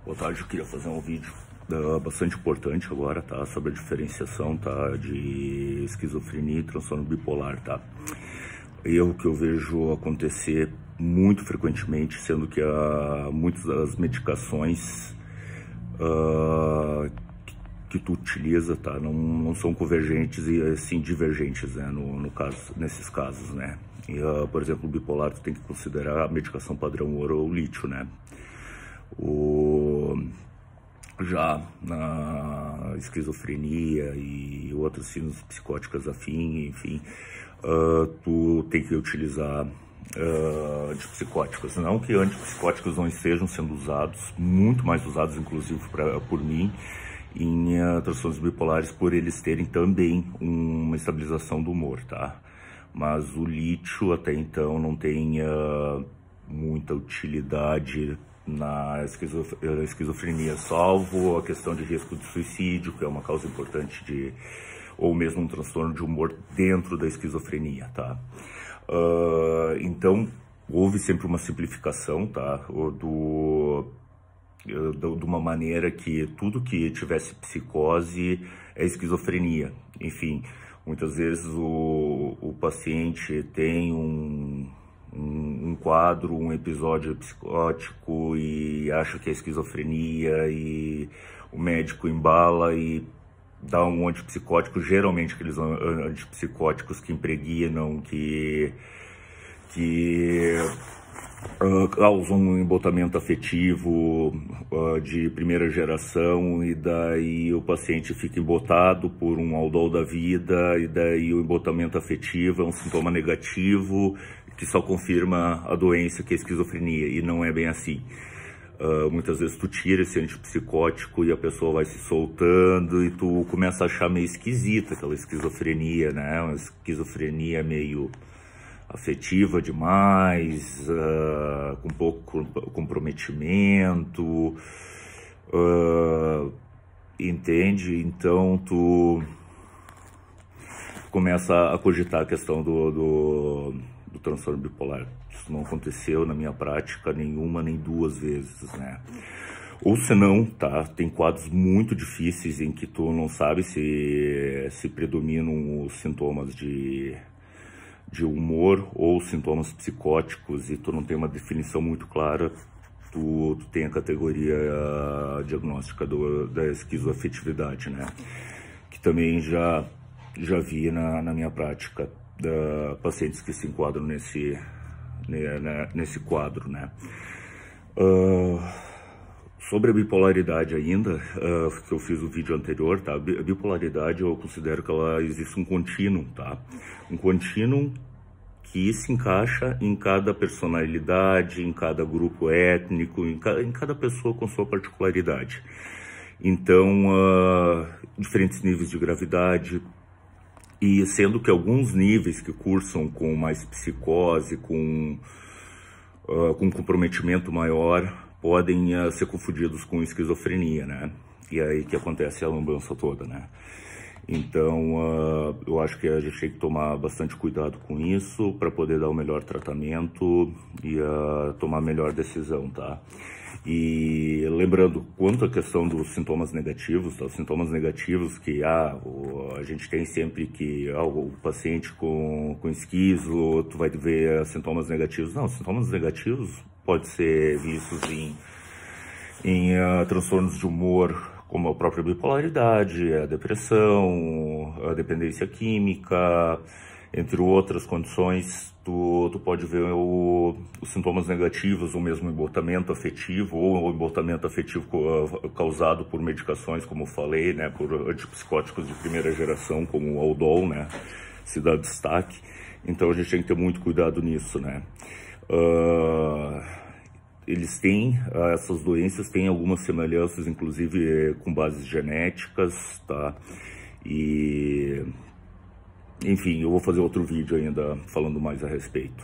Boa tarde, eu queria fazer um vídeo bastante importante agora, tá? Sobre a diferenciação, tá? De esquizofrenia e transtorno bipolar, tá? Erro que eu vejo acontecer muito frequentemente, sendo que muitas das medicações que tu utiliza, tá? Não são convergentes e sim divergentes, né? Nesses casos, né? E, por exemplo, o bipolar, tu tem que considerar a medicação padrão ouro ou lítio, né? Já na esquizofrenia e outras síndromes psicóticas afim, enfim, tu tem que utilizar antipsicóticos. Não que antipsicóticos não estejam sendo usados, muito mais usados, inclusive por mim, em transtornos bipolares, por eles terem também uma estabilização do humor, tá? Mas o lítio até então não tem muita utilidade na esquizofrenia, salvo a questão de risco de suicídio, que é uma causa importante ou mesmo um transtorno de humor dentro da esquizofrenia, tá? Então, houve sempre uma simplificação, tá? De uma maneira que tudo que tivesse psicose é esquizofrenia. Enfim, muitas vezes o paciente tem um quadro, um episódio psicótico e acha que é esquizofrenia e o médico embala e dá um antipsicótico, geralmente aqueles antipsicóticos que impregnam, que causam um embotamento afetivo de primeira geração, e daí o paciente fica embotado por um Aldol da vida, e daí o embotamento afetivo é um sintoma negativo que só confirma a doença, que é a esquizofrenia, e não é bem assim. Muitas vezes tu tira esse antipsicótico e a pessoa vai se soltando e tu começa a achar meio esquisita aquela esquizofrenia, né? Uma esquizofrenia meio afetiva demais, com pouco comprometimento, entende? Então tu começa a cogitar a questão do transtorno bipolar. Isso não aconteceu na minha prática nenhuma nem duas vezes, né? Ou senão, tá? Tem quadros muito difíceis em que tu não sabe se predominam os sintomas de humor ou sintomas psicóticos, e tu não tem uma definição muito clara. Tu tem a categoria diagnóstica da esquizoafetividade, né? Que também já vi na minha prática, pacientes que se enquadram nesse quadro, né? Sobre a bipolaridade ainda, que eu fiz o vídeo anterior, tá? A bipolaridade, eu considero que ela existe um contínuo, tá? Um contínuo que se encaixa em cada personalidade, em cada grupo étnico, em cada pessoa com sua particularidade. Então, diferentes níveis de gravidade, e sendo que alguns níveis que cursam com mais psicose, com comprometimento maior, podem ser confundidos com esquizofrenia, né? E aí que acontece a lambança toda, né? Então, eu acho que a gente tem que tomar bastante cuidado com isso para poder dar o melhor tratamento e tomar a melhor decisão, tá? E lembrando, quanto à questão dos sintomas negativos, tá? Os sintomas negativos que a gente tem sempre que o paciente com esquizo, tu vai ver sintomas negativos. Não, sintomas negativos podem ser vistos em transtornos de humor, como a própria bipolaridade, a depressão, a dependência química, entre outras condições. Tu pode ver os sintomas negativos, ou mesmo embotamento afetivo, ou o embotamento afetivo causado por medicações, como eu falei, né, por antipsicóticos de primeira geração, como o Aldol, né, se dá destaque. Então a gente tem que ter muito cuidado nisso, né. Eles têm, essas doenças têm algumas semelhanças, inclusive com bases genéticas, tá? E, enfim, eu vou fazer outro vídeo ainda falando mais a respeito.